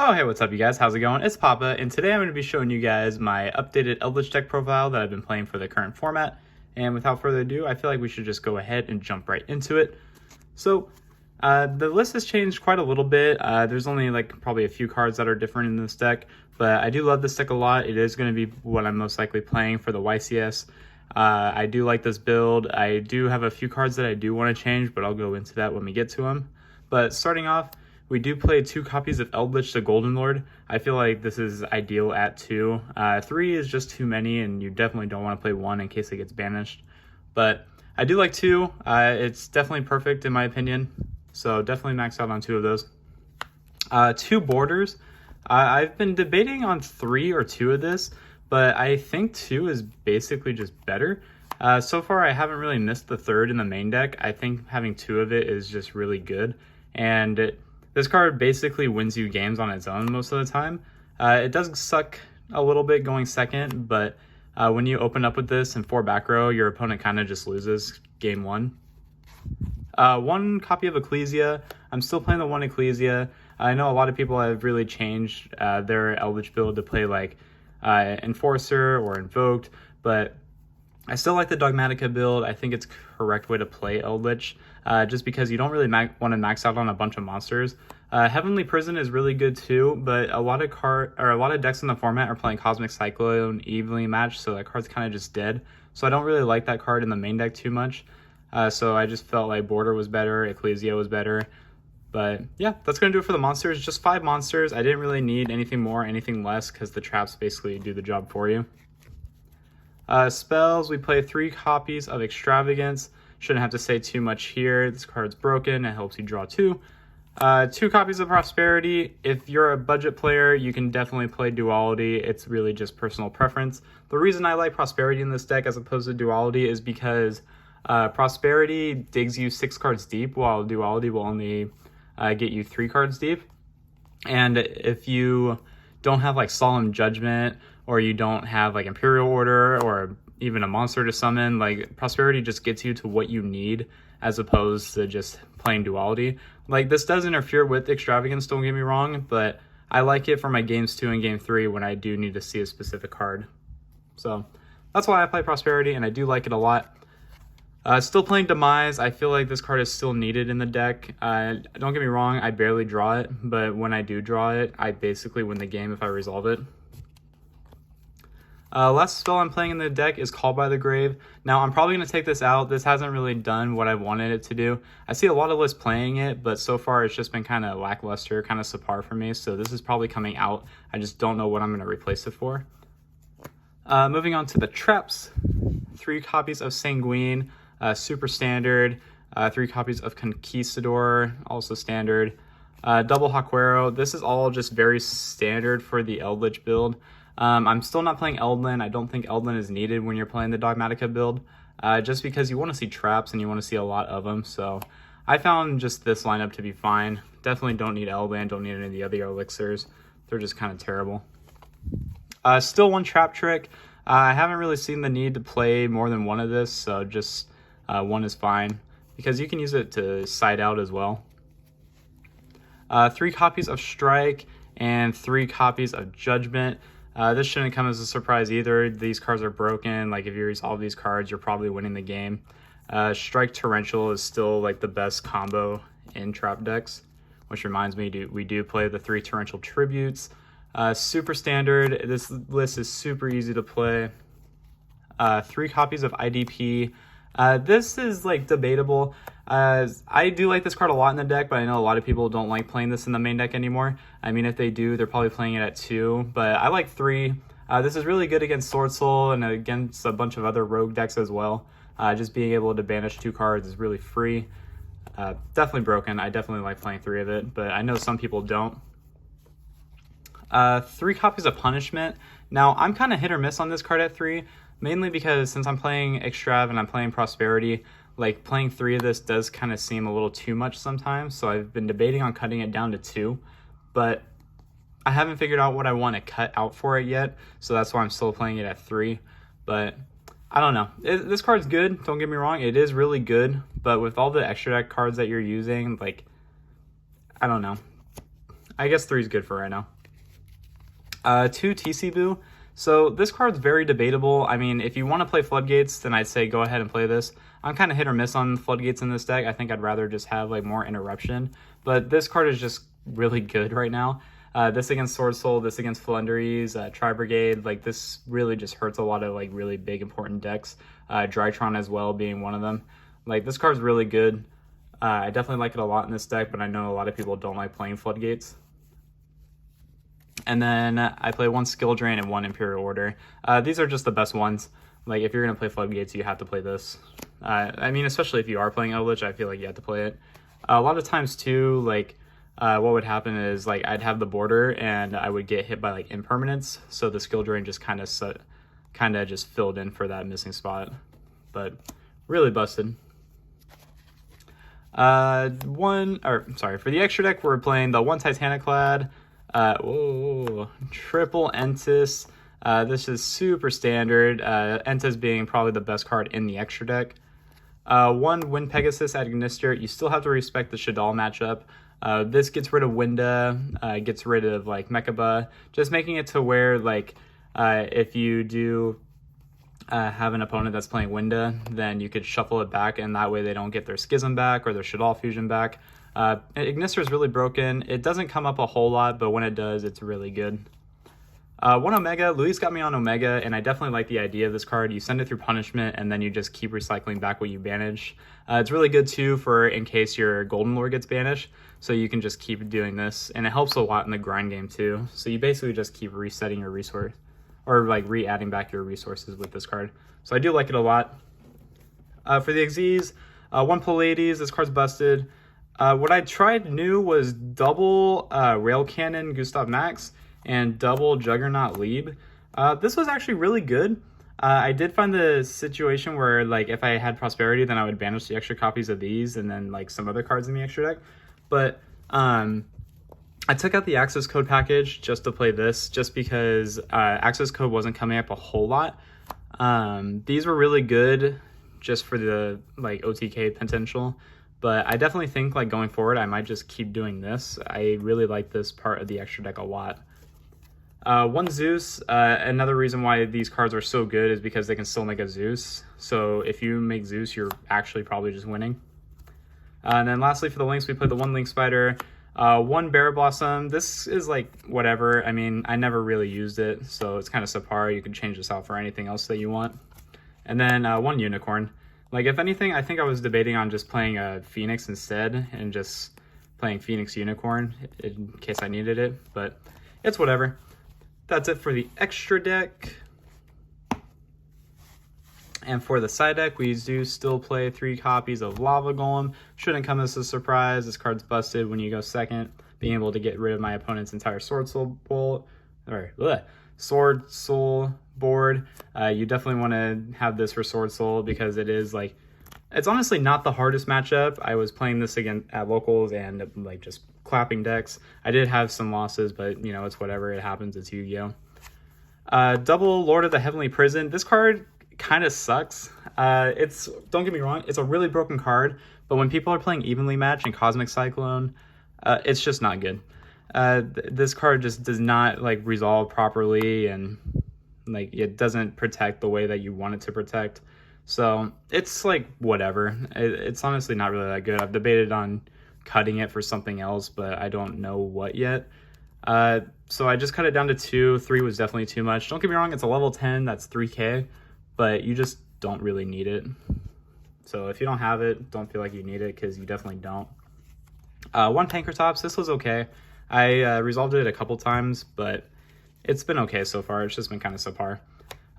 Oh, hey, what's up, you guys? How's it going? It's Papa, and today I'm going to be showing you guys my updated Eldlich deck profile that I've been playing for the current format. And without further ado, I feel like we should just go ahead and jump right into it. So, the list has changed quite a little bit. There's only probably a few cards that are different in this deck, but I do love this deck a lot. It is going to be what I'm most likely playing for the YCS. I do like this build. I do have a few cards that I do want to change, but I'll go into that when we get to them. But starting off, we do play 2 copies of Eldlich the Golden Lord. I feel like this is ideal at 2. 3 is just too many, and you definitely don't want to play 1 in case it gets banished. But I do like 2. It's definitely perfect in my opinion. So definitely max out on 2 of those. 2 borders. I've been debating on 3 or 2 of this, but I think 2 is basically just better. So far, I haven't really missed the 3rd in the main deck. I think having 2 of it is just really good. And this card basically wins you games on its own most of the time. It does suck a little bit going second, but when you open up with this in 4 back row, your opponent kind of just loses game 1. 1 copy of Ecclesia. I'm still playing the 1 Ecclesia. I know a lot of people have really changed their Eldlich build to play like Enforcer or Invoked, but I still like the Dogmatica build. I think it's correct way to play Eldlich, just because you don't really want to max out on a bunch of monsters. Heavenly Prison is really good too, but a lot of decks in the format are playing Cosmic Cyclone evenly matched, so that card's kind of just dead. So I don't really like that card in the main deck too much. So I just felt like Border was better, Ecclesia was better. But yeah, that's going to do it for the monsters. Just 5 monsters. I didn't really need anything more, anything less, because the traps basically do the job for you. Spells, we play 3 copies of Extravagance. Shouldn't have to say too much here. This card's broken. It helps you draw 2. 2 copies of Prosperity. If you're a budget player, you can definitely play Duality. It's really just personal preference. The reason I like Prosperity in this deck as opposed to Duality is because Prosperity digs you 6 cards deep, while Duality will only get you 3 cards deep. And if you don't have like Solemn Judgment, or you don't have like Imperial Order or even a monster to summon, like Prosperity just gets you to what you need as opposed to just playing Duality. Like, this does interfere with Extravagance, don't get me wrong, but I like it for my games 2 and game 3 when I do need to see a specific card. So that's why I play Prosperity, and I do like it a lot. Still playing Demise. I feel like this card is still needed in the deck. Don't get me wrong, I barely draw it, but when I do draw it, I basically win the game if I resolve it. Last spell I'm playing in the deck is Call by the Grave. Now, I'm probably going to take this out. This hasn't really done what I wanted it to do. I see a lot of lists playing it, but so far it's just been kind of lackluster, kind of subpar for me, so this is probably coming out. I just don't know what I'm going to replace it for. Moving on to the traps. 3 copies of Sanguine, super standard. 3 copies of Conquistador, also standard. Double Haquero. This is all just very standard for the Eldlich build. I'm still not playing Eldlin. I don't think Eldlin is needed when you're playing the Dogmatica build, just because you want to see traps and you want to see a lot of them. So I found just this lineup to be fine. Definitely don't need Eldlin, don't need any of the other elixirs. They're just kind of terrible. Still 1 trap trick. I haven't really seen the need to play more than 1 of this, so just 1 is fine, because you can use it to side out as well. 3 copies of Strike and 3 copies of Judgment. This shouldn't come as a surprise either. These cards are broken. Like, if you resolve these cards, you're probably winning the game. Strike Torrential is still like the best combo in trap decks, which reminds me, we do play the 3 Torrential Tributes. Super standard. This list is super easy to play. 3 copies of IDP. This is like debatable. I do like this card a lot in the deck, but I know a lot of people don't like playing this in the main deck anymore. I mean, if they do, they're probably playing it at 2, but I like 3. This is really good against Sword Soul and against a bunch of other rogue decks as well. Just being able to banish 2 cards is really free. Definitely broken. I definitely like playing 3 of it, but I know some people don't. 3 copies of Punishment. Now, I'm kind of hit or miss on this card at 3, mainly because since I'm playing Extrav and I'm playing Prosperity, like, playing 3 of this does kind of seem a little too much sometimes, so I've been debating on cutting it down to 2, but I haven't figured out what I want to cut out for it yet, so that's why I'm still playing it at 3, but I don't know. This card's good, don't get me wrong, it is really good, but with all the extra deck cards that you're using, like, I don't know. I guess 3 is good for right now. Two TC Boo. So this card's very debatable. I mean, if you want to play Floodgates, then I'd say go ahead and play this. I'm kind of hit or miss on Floodgates in this deck. I think I'd rather just have like more interruption. But this card is just really good right now. This against Sword Soul, this against Flunderies, Tri-Brigade, like this really just hurts a lot of like really big important decks. Drytron as well being one of them. Like this card's really good. I definitely like it a lot in this deck, but I know a lot of people don't like playing Floodgates. And then I play one Skill Drain and one Imperial Order. These are just the best ones. Like, if you're going to play Floodgates, you have to play this. I mean, especially if you are playing Eldlich, I feel like you have to play it. A lot of times, too, like, what would happen is, like, I'd have the border, and I would get hit by, like, impermanence. So the Skill Drain just kind of just filled in for that missing spot. But really busted. For the extra deck, we're playing the one Titaniclad, triple Entis. This is super standard. Entis being probably the best card in the extra deck. One Wind Pegasus at Ignister. You still have to respect the Shadal matchup. This gets rid of Winda, gets rid of like Mechaba, just making it to where like if you do have an opponent that's playing Winda, then you could shuffle it back, and that way they don't get their Schism back or their Shadal Fusion back. Ignister is really broken. It doesn't come up a whole lot, but when it does, it's really good. One Omega. Luis got me on Omega, and I definitely like the idea of this card. You send it through punishment, and then you just keep recycling back what you banish. It's really good, too, for in case your Golden Lord gets banished, so you can just keep doing this, and it helps a lot in the grind game, too. So you basically just keep resetting your resource, or like re-adding back your resources with this card. So I do like it a lot. For the Xyz, one Pallades. This card's busted. What I tried new was double Rail Cannon Gustav Max and double Juggernaut Lieb. This was actually really good. I did find the situation where like if I had Prosperity, then I would banish the extra copies of these and then like some other cards in the extra deck. But I took out the Access Code package just to play this, just because Access Code wasn't coming up a whole lot. These were really good just for the like OTK potential. But I definitely think like going forward, I might just keep doing this. I really like this part of the extra deck a lot. One Zeus, another reason why these cards are so good is because they can still make a Zeus. So if you make Zeus, you're actually probably just winning. And then lastly for the links, we played the one Link Spider, one Bear Blossom. This is like whatever. I mean, I never really used it, so it's kind of subpar. You can change this out for anything else that you want. And then one Unicorn. Like, if anything, I think I was debating on just playing a Phoenix instead and just playing Phoenix Unicorn in case I needed it, but it's whatever. That's it for the extra deck. And for the side deck, we do still play 3 copies of Lava Golem. Shouldn't come as a surprise. This card's busted when you go second. Being able to get rid of my opponent's entire Sword Soul board. You definitely want to have this for Sword Soul because it is like, it's honestly not the hardest matchup. I was playing this again at locals and like just clapping decks. I did have some losses, but you know, it's whatever. It happens. It's Yu-Gi-Oh. Double Lord of the Heavenly Prison. This card kind of sucks. Don't get me wrong, it's a really broken card, but when people are playing Evenly Match and Cosmic Cyclone, it's just not good. This card just does not like resolve properly, and like it doesn't protect the way that you want it to protect. So it's like whatever. It's honestly not really that good. I've debated on cutting it for something else, but I don't know what yet. So I just cut it down to 2. 3 was definitely too much. Don't get me wrong, it's a level 10, that's 3k, but you just don't really need it. So if you don't have it, don't feel like you need it, because you definitely don't. One Pankratops, this was okay. I resolved it a couple times, but it's been okay so far. It's just been kind of subpar.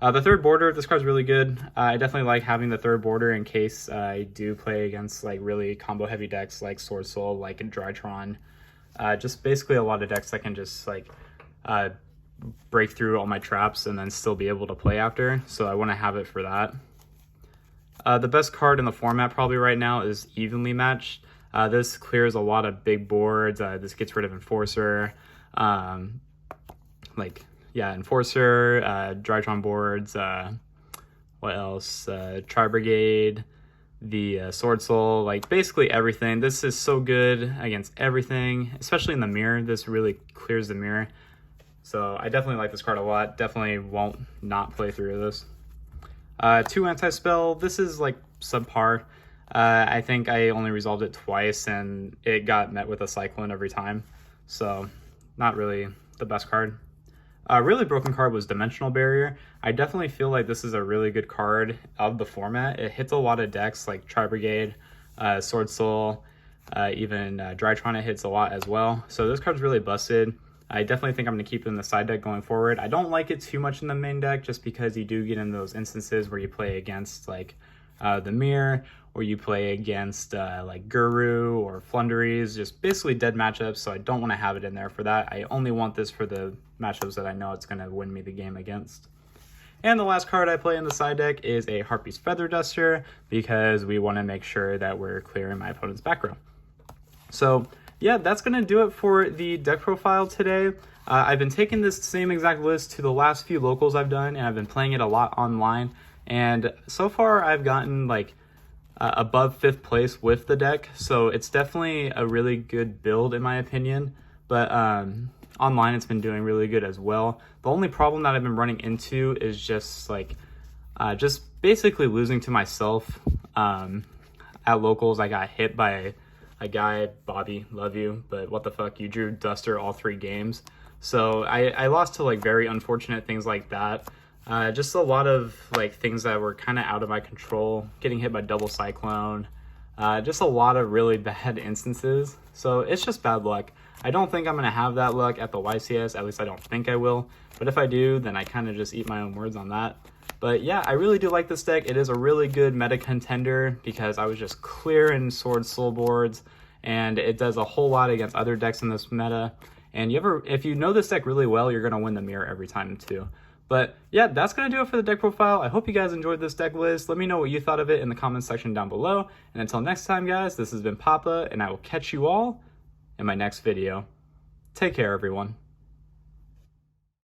The third border, this card's really good. I definitely like having the third border in case I do play against like really combo heavy decks like Sword Soul, like Drytron. Just basically a lot of decks that can just like break through all my traps and then still be able to play after. So I want to have it for that. The best card in the format probably right now is Evenly Matched. This clears a lot of big boards. This gets rid of Enforcer. Enforcer, Drytron boards, what else? Tri-Brigade, the Sword Soul, like basically everything. This is so good against everything, especially in the mirror. This really clears the mirror. So I definitely like this card a lot. Definitely won't not play through this. 2 anti-spell. This is like subpar. I think I only resolved it twice and it got met with a cyclone every time. So not really the best card. A really broken card was Dimensional Barrier. I definitely feel like this is a really good card of the format. It hits a lot of decks like Tri-Brigade, Sword Soul, even Drytron it hits a lot as well. So this card's really busted. I definitely think I'm going to keep it in the side deck going forward. I don't like it too much in the main deck just because you do get in those instances where you play against like the Mirror, or you play against like Guru or Flunderies, just basically dead matchups, so I don't want to have it in there for that. I only want this for the matchups that I know it's going to win me the game against. And the last card I play in the side deck is a Harpy's Feather Duster, because we want to make sure that we're clearing my opponent's back row. So yeah, that's going to do it for the deck profile today. I've been taking this same exact list to the last few locals I've done, and I've been playing it a lot online. And so far I've gotten like above 5th place with the deck. So it's definitely a really good build in my opinion. But online it's been doing really good as well. The only problem that I've been running into is just like, just basically losing to myself. At locals I got hit by a guy, Bobby, love you, but what the fuck, you drew Duster all 3 games. So I lost to like very unfortunate things like that. Just a lot of like things that were kind of out of my control, getting hit by Double Cyclone, just a lot of really bad instances. So it's just bad luck. I don't think I'm going to have that luck at the YCS, at least I don't think I will. But if I do, then I kind of just eat my own words on that. But yeah, I really do like this deck. It is a really good meta contender because I was just clearing Sword Soul boards, and it does a whole lot against other decks in this meta. And if you know this deck really well, you're going to win the Mirror every time too. But yeah, that's going to do it for the deck profile. I hope you guys enjoyed this deck list. Let me know what you thought of it in the comments section down below. And until next time, guys, this has been Papa, and I will catch you all in my next video. Take care, everyone.